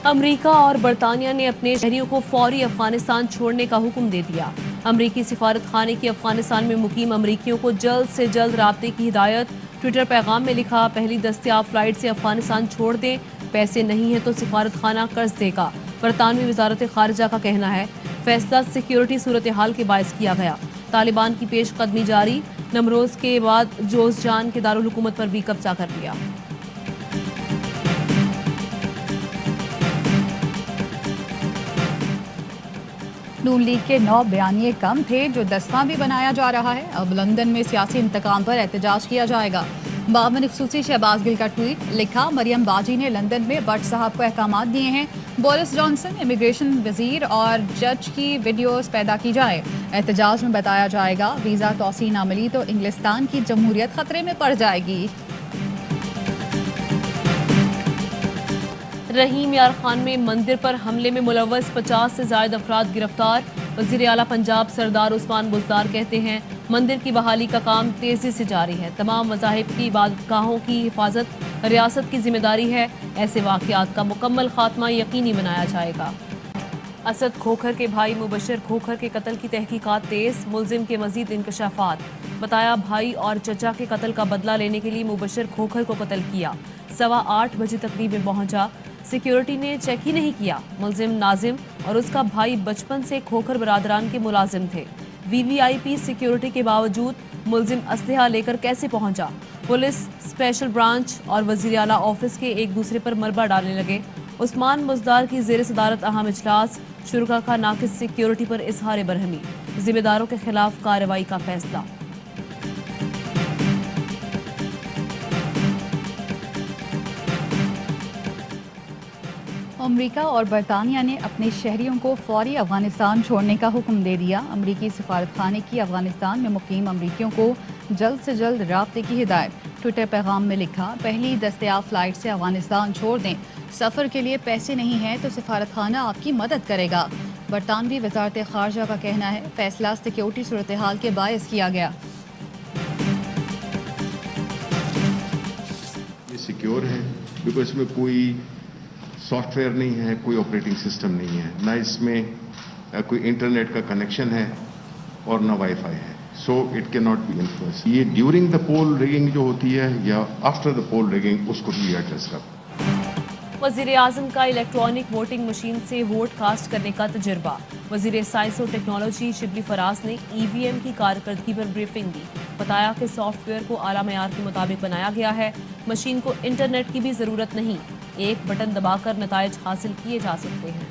امریکہ اور برطانیہ نے اپنے شہریوں کو فوری افغانستان چھوڑنے کا حکم دے دیا۔ امریکی سفارت خانے کی افغانستان میں مقیم امریکیوں کو جلد سے جلد رابطے کی ہدایت۔ ٹویٹر پیغام میں لکھا، پہلی دستیاب فلائٹ سے افغانستان چھوڑ دیں، پیسے نہیں ہیں تو سفارت خانہ قرض دے گا۔ برطانوی وزارت خارجہ کا کہنا ہے، فیصلہ سیکیورٹی صورتحال کے باعث کیا گیا۔ طالبان کی پیش قدمی جاری، نمروز کے بعد جوزجان کے دارالحکومت پر بھی قبضہ کر لیا۔ نون لیگ کے 9 بیانیے کم تھے جو 10واں بھی بنایا جا رہا ہے۔ اب لندن میں سیاسی انتقام پر احتجاج کیا جائے گا۔ معاون خصوصی شہباز گل کا ٹویٹ، لکھا، مریم باجی نے لندن میں بٹ صاحب کو احکامات دیے ہیں، بورس جانسن، امیگریشن وزیر اور جج کی ویڈیوز پیدا کی جائے۔ احتجاج میں بتایا جائے گا ویزا توسیع نہ ملی تو انگلستان کی جمہوریت خطرے میں پڑ جائے گی۔ رحیم یار خان میں مندر پر حملے میں ملوث 50 سے زائد افراد گرفتار۔ وزیر اعلیٰ پنجاب سردار عثمان بزدار کہتے ہیں، مندر کی بحالی کا کام تیزی سے جاری ہے، تمام مذاہب کی عبادت گاہوں کی حفاظت ریاست کی ذمہ داری ہے، ایسے واقعات کا مکمل خاتمہ یقینی بنایا جائے گا۔ اسد کھوکھر کے بھائی مبشر کھوکھر کے قتل کی تحقیقات تیز، ملزم کے مزید انکشافات۔ بتایا، بھائی اور چچا کے قتل کا بدلہ لینے کے لیے مبشر کھوکھر کو قتل کیا، 8:15 بجے تقریب میں پہنچا، سیکیورٹی نے چیک ہی نہیں کیا۔ ملزم ناظم اور اس کا بھائی بچپن سے کھوکھر برادران کے ملازم تھے، وی وی آئی پی سیکیورٹی کے باوجود ملزم اسلحہ لے کر کیسے پہنچا؟ پولیس، اسپیشل برانچ اور وزیر اعلیٰ آفس کے ایک دوسرے پر ملبہ ڈالنے لگے۔ عثمان بزدار کی زیر صدارت اہم اجلاس، شرکا کا ناقص سیکیورٹی پر اظہار برہمی، ذمہ داروں کے خلاف کارروائی کا فیصلہ۔ امریکہ اور برطانیہ نے اپنے شہریوں کو فوری افغانستان چھوڑنے کا حکم دے دیا۔ امریکی سفارت خانے کی افغانستان میں مقیم امریکیوں کو جلد سے جلد رابطے کی ہدایت۔ ٹویٹر پیغام میں لکھا، پہلی دستیاب فلائٹ سے افغانستان چھوڑ دیں، سفر کے لیے پیسے نہیں ہیں تو سفارت خانہ آپ کی مدد کرے گا۔ برطانوی وزارت خارجہ کا کہنا ہے، فیصلہ سیکیورٹی صورتحال کے باعث کیا گیا۔ یہ سیکیور ہے کیونکہ اس میں کوئی سافٹ ویئر نہیں ہے، کوئی آپریٹنگ سسٹم نہیں ہے، نہ اس میں کوئی انٹرنیٹ کا کنیکشن ہے اور نہ وائی فائی ہے، سو اٹ کی ناٹ بی انفلوئنس۔ یہ ڈیورنگ دا پول ریگنگ جو ہوتی ہے یا آفٹر دا پول ریگنگ، اس کو بھی ایڈریس کرتا۔ وزیر اعظم کا الیکٹرانک ووٹنگ مشین سے ووٹ کاسٹ کرنے کا تجربہ۔ وزیر سائنس و ٹیکنالوجی شبلی فراز نے ای وی ایم کی کارکردگی پر بریفنگ دی۔ بتایا کہ سافٹ ویئر کو اعلیٰ معیار کے مطابق بنایا گیا ہے، مشین کو انٹرنیٹ کی بھی ضرورت نہیں، ایک بٹن دبا کر نتائج حاصل کیے جا سکتے ہیں۔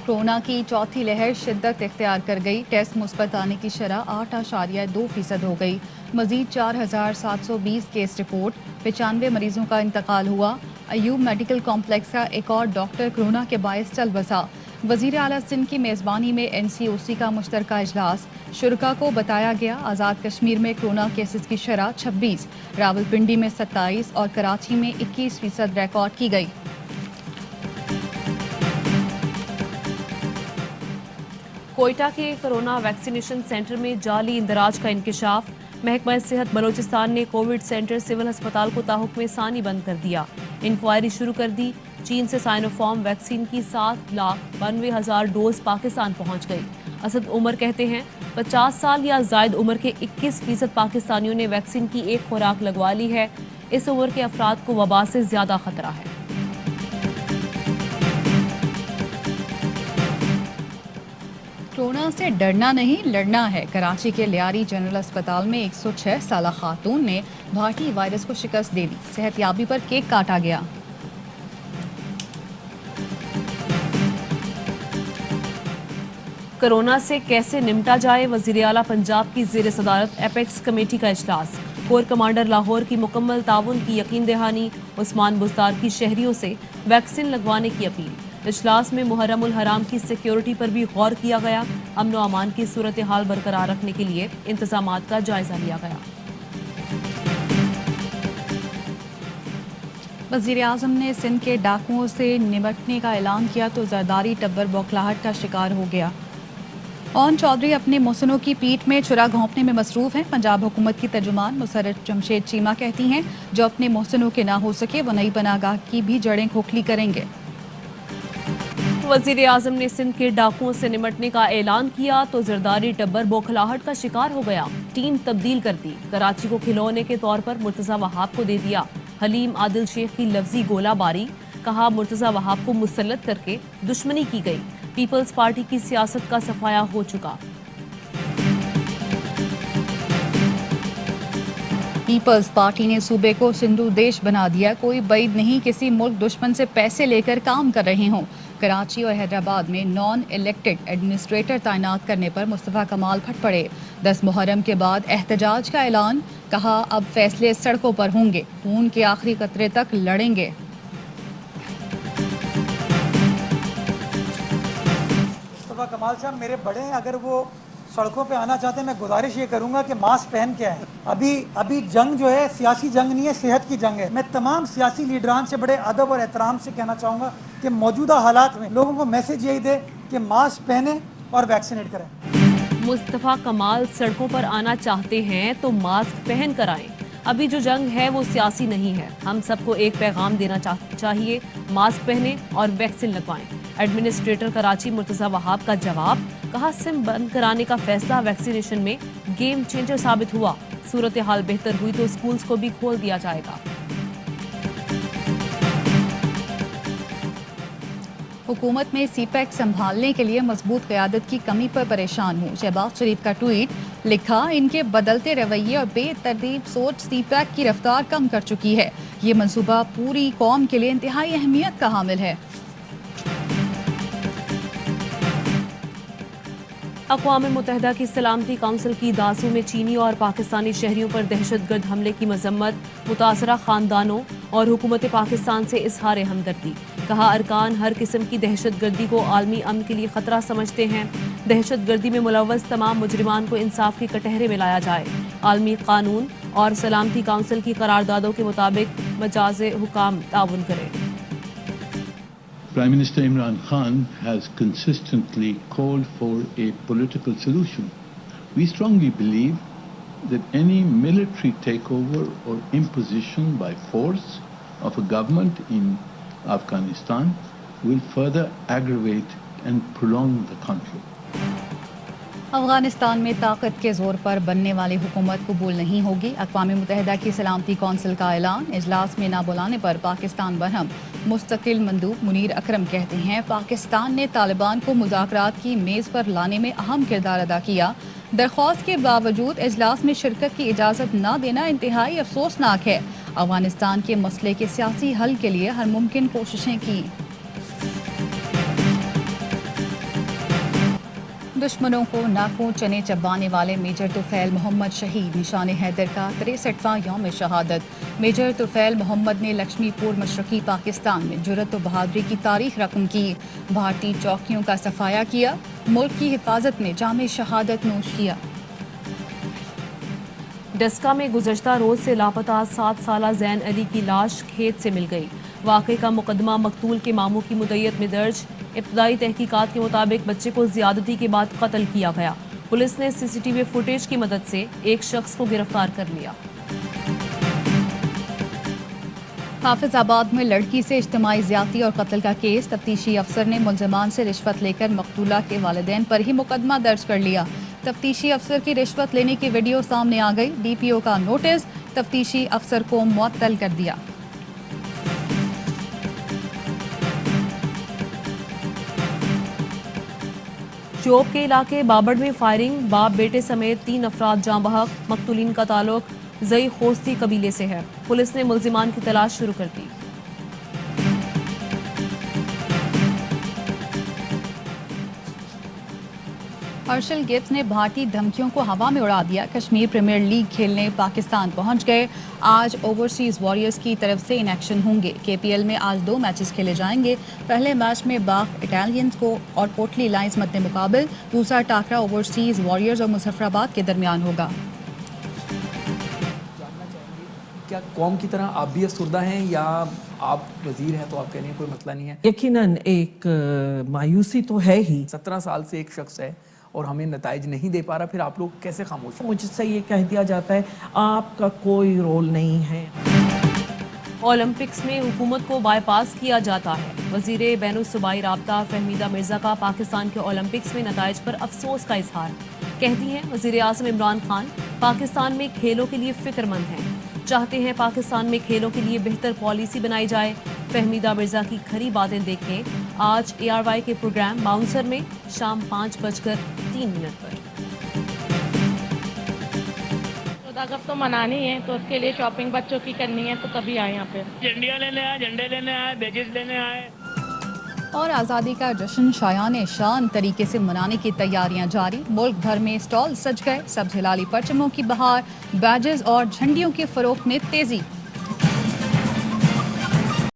کورونا کی چوتھی لہر شدت اختیار کر گئی، ٹیسٹ مثبت آنے کی شرح 8.2% ہو گئی، مزید 4720 کیس رپورٹ، 95 مریضوں کا انتقال ہوا۔ ایوب میڈیکل کمپلیکس کا ایک اور ڈاکٹر کورونا کے باعث چل بسا۔ وزیر اعلیٰ سندھ کی میزبانی میں این سی او سی کا مشترکہ اجلاس، شرکا کو بتایا گیا آزاد کشمیر میں کورونا کیسز کی شرح 26، راولپنڈی میں 27 اور کراچی میں 21% ریکارڈ کی گئی۔ کوئٹہ کے کورونا ویکسینیشن سینٹر میں جعلی اندراج کا انکشاف، محکمہ صحت بلوچستان نے کووڈ سینٹر سول ہسپتال کو تاحکم ثانی بند کر دیا، انکوائری شروع کر دی۔ چین سے سائنو فارم ویکسین کی 7,92,000 ڈوز پاکستان پہنچ گئی۔ اسد عمر کہتے ہیں، 50 سال یا زائد عمر کے 21% پاکستانیوں نے ویکسین کی ایک خوراک لگوا لی ہے، اس عمر کے افراد کو وبا سے زیادہ خطرہ ہے۔ کورونا سے ڈرنا نہیں لڑنا ہے، کراچی کے لیاری جنرل اسپتال میں 106 سالہ خاتون نے بھارتی وائرس کو شکست دے دی، صحت یابی پر کیک کاٹا گیا۔ کورونا سے کیسے نمٹا جائے، وزیر اعلیٰ پنجاب کی زیر صدارت ایپیکس کمیٹی کا اجلاس، کور کمانڈر لاہور کی مکمل تعاون کی یقین دہانی، عثمان بزدار کی شہریوں سے ویکسین لگوانے کی اپیل۔ اجلاس میں محرم الحرام کی سیکیورٹی پر بھی غور کیا گیا، امن و امان کی صورتحال برقرار رکھنے کے لیے انتظامات کا جائزہ لیا گیا۔ وزیر اعظم نے سندھ کے ڈاکوؤں سے نمٹنے کا اعلان کیا تو زرداری ٹبر بوکھلاہٹ کا شکار ہو گیا۔ ओन चौधरी अपने मोहसिनों की पीठ में छुरा घोंपने में मसरूफ हैं। पंजाब हुकूमत की तर्जुमान मुसर्रत जमशेद चीमा कहती हैं, जो अपने मोहसिनों के ना हो सके वो नई पनाहगाह की भी जड़ें खोखली करेंगे। वजीर आजम ने सिंध के डाकुओं से निमटने का ऐलान किया तो जरदारी टब्बर बौखलाहट का शिकार हो गया। टीम तब्दील कर दी, कराची को खिलौने के तौर पर मुर्तजा वहाब को दे दिया। हलीम आदिल शेख की लफ्जी गोलाबारी, कहा मुर्तजा वहाब को मुसल्लत करके दुश्मनी की गई। पीपल्स पार्टी की सियासत का सफाया हो चुका। पीपल्स पार्टी ने सूबे को सिंधु देश बना दिया। कोई बैद नहीं किसी मुल्क दुश्मन से पैसे लेकर काम कर रहे हों। कराची और हैदराबाद में नॉन इलेक्टेड एडमिनिस्ट्रेटर तैनात करने पर मुस्तफा कमाल फट पड़े। 10 मुहर्रम के बाद एहतजाज का ऐलान, कहा अब फैसले सड़कों पर होंगे, खून के आखिरी कतरे तक लड़ेंगे। मुस्तफा कमाल साहब मेरे बड़े हैं, अगर वो सड़कों पे आना चाहते हैं मैं गुजारिश ये करूंगा कि मास्क पहन के आए। अभी जंग जो है सियासी जंग नहीं है, सेहत की जंग है। मैं तमाम सियासी लीडरान से बड़े अदब और एहतराम से कहना चाहूँगा कि मौजूदा हालात में लोगों को मैसेज यही दे कि मास्क पहने और वैक्सीनेट करें। मुस्तफा कमाल सड़कों पर आना चाहते हैं तो मास्क पहन कर आएं। अभी जो जंग है वो सियासी नहीं है। हम सबको एक पैगाम देना चाहिए, मास्क पहने और वैक्सीन लगवाएं। एडमिनिस्ट्रेटर कराची मुर्तजा वहाब का जवाब, कहा सिम बंद कराने का फैसला वैक्सीनेशन में गेम चेंजर साबित हुआ। सूरत हाल बेहतर हुई तो स्कूल्स को भी खोल दिया जाएगा। हुकूमत में सीपैक संभालने के लिए मजबूत क़यादत की कमी पर परेशान हूँ। शहबाज शरीफ का ट्वीट, लिखा इनके बदलते रवैये और बेतरतीब सोच सीपैक की रफ्तार कम कर चुकी है। ये मंसूबा पूरी कौम के लिए इंतहाई अहमियत का हामिल है। अक़वाम मुत्तहिदा की सलामती काउंसिल की दासू में चीनी और पाकिस्तानी शहरियों पर दहशतगर्द हमले की मजम्मत, मुतासरा खानदानों और हुकूमत पाकिस्तान से इजहार हमदर्दी। कहा अरकान हर किस्म की दहशतगर्दी को आलमी अमन के लिए खतरा समझते हैं। दहशतगर्दी में मुलव्वस तमाम मुजरिमान को इंसाफ के कटहरे में लाया जाए। आलमी कानून और सलामती काउंसिल की करारदादों के मुताबिक मजाज हुकाम ताउन करें। Prime Minister Imran Khan has consistently called for a political solution. We strongly believe that any military takeover or imposition by force of a government in Afghanistan will further aggravate and prolong the conflict. Afghanistan में ताकत के जोर पर बनने वाली हुकूमत कबूल नहीं होगी। अक़वाम मुत्तहिदा की सलामती कौंसिल का ऐलान, इजलास में ना बुलाने पर पाकिस्तान बरहम। मुस्तकिल मंदूब मुनीर अकरम कहते हैं, पाकिस्तान ने तालिबान को मुज़ाकरात की मेज़ पर लाने में अहम किरदार अदा किया। दरख्वास्त के बावजूद इजलास में शिरकत की इजाज़त न देना इंतहाई अफसोसनाक है। अफगानिस्तान के मसले के सियासी हल के लिए हर मुमकिन कोशिशें की। दुश्मनों को नाकों चने चबाने वाले मेजर तुफैल मोहम्मद शहीद, निशान हैदर का 63वां यौम शहादत। मेजर तुफैल मोहम्मद ने लक्ष्मीपुर मशरकी पाकिस्तान में जुर्रत व बहादुरी की तारीख रकम की। भारतीय चौकियों का सफाया किया, मुल्क की हिफाजत में जामे शहादत नोश किया। डस्का में गुज़श्ता रोज से लापता 7 साला जैन अली की लाश खेत से मिल गई। वाक़े का मुकदमा मकतूल के मामू की मुद्दत में दर्ज। इब्तदाई तहकीकात के मुताबिक बच्चे को ज़्यादती के बाद कत्ल किया गया। पुलिस ने सीसीटीवी फुटेज की मदद से एक शख्स को गिरफ्तार कर लिया। हाफिजाबाद में लड़की से इज्तिमाई ज़्यादती और कत्ल का केस, तफ्तीशी अफसर ने मुलजमान से रिश्वत लेकर मकतूला के वालिदैन पर ही मुकदमा दर्ज कर लिया। तफ्तीशी अफसर की रिश्वत लेने की वीडियो सामने आ गई। डीपीओ का नोटिस, तफ्तीशी अफसर को मुअत्तल कर दिया। चोप के इलाके बाबड़ में फायरिंग, बाप बेटे समेत 3 अफराद जाँ बहक। मकतूलीन का ताल्लुक जई खोस्ती कबीले से है। पुलिस ने मुलजिमान की तलाश शुरू कर दी। हर्षल गिब्स ने भारतीय धमकियों को हवा में उड़ा दिया। कश्मीर प्रीमियर लीग खेलने पाकिस्तान पहुंच गए। आज ओवरसीज वॉरियर्स की तरफ से इन एक्शन होंगे। केपीएल में आज 2 मैचेस खेले जाएंगे। पहले मैच में बाग इटालियंस को और कोटली लाइन्स मद्दे मुकाबल। दूसरा टाकरा ओवरसीज वॉरियर्स और मुजफ्फराबाद के दरमियान होगा। क्या कौम की तरह आप भी अफसरदा हैं या आप वजीर हैं तो आप कह रहे हैं कोई मसला नहीं है? यकीनन एक मायूसी तो है ही। 17 साल से एक शख्स है और हमें नताइज नहीं दे पा रहा, फिर आप लोग कैसे खामोश हैं? मुझसे ये कह दिया जाता है आपका कोई रोल नहीं है। ओलंपिक्स में हुकूमत को बाईपास किया जाता है। वजीर बैनुल-सूबाई राब्ता फहमीदा मिर्जा का पाकिस्तान के ओलंपिक्स में नताइज पर अफसोस का इजहार। कहती हैं वजीर आज़म इमरान खान पाकिस्तान में खेलों के लिए फिक्रमंद हैं, चाहते हैं पाकिस्तान में खेलों के लिए बेहतर पॉलिसी बनाई जाए। फहमीदा मिर्जा की खरी बातें देखें आज ARY के प्रोग्राम बाउंसर में शाम 5:03 पर। 14 अगस्त तो मनानी है, तो उसके लिए शॉपिंग बच्चों की करनी है, तो तभी आए यहाँ पे। झंडियाँ लेने आए, झंडे लेने आए, बैजेस लेने आए। और आज़ादी का जश्न शायान शान तरीके से मनाने की तैयारियां जारी। मुल्क भर में स्टॉल सज गए। सब्ज हिलाली परचमों की बहार, बैजेस और झंडियों के फरोख्त में तेजी।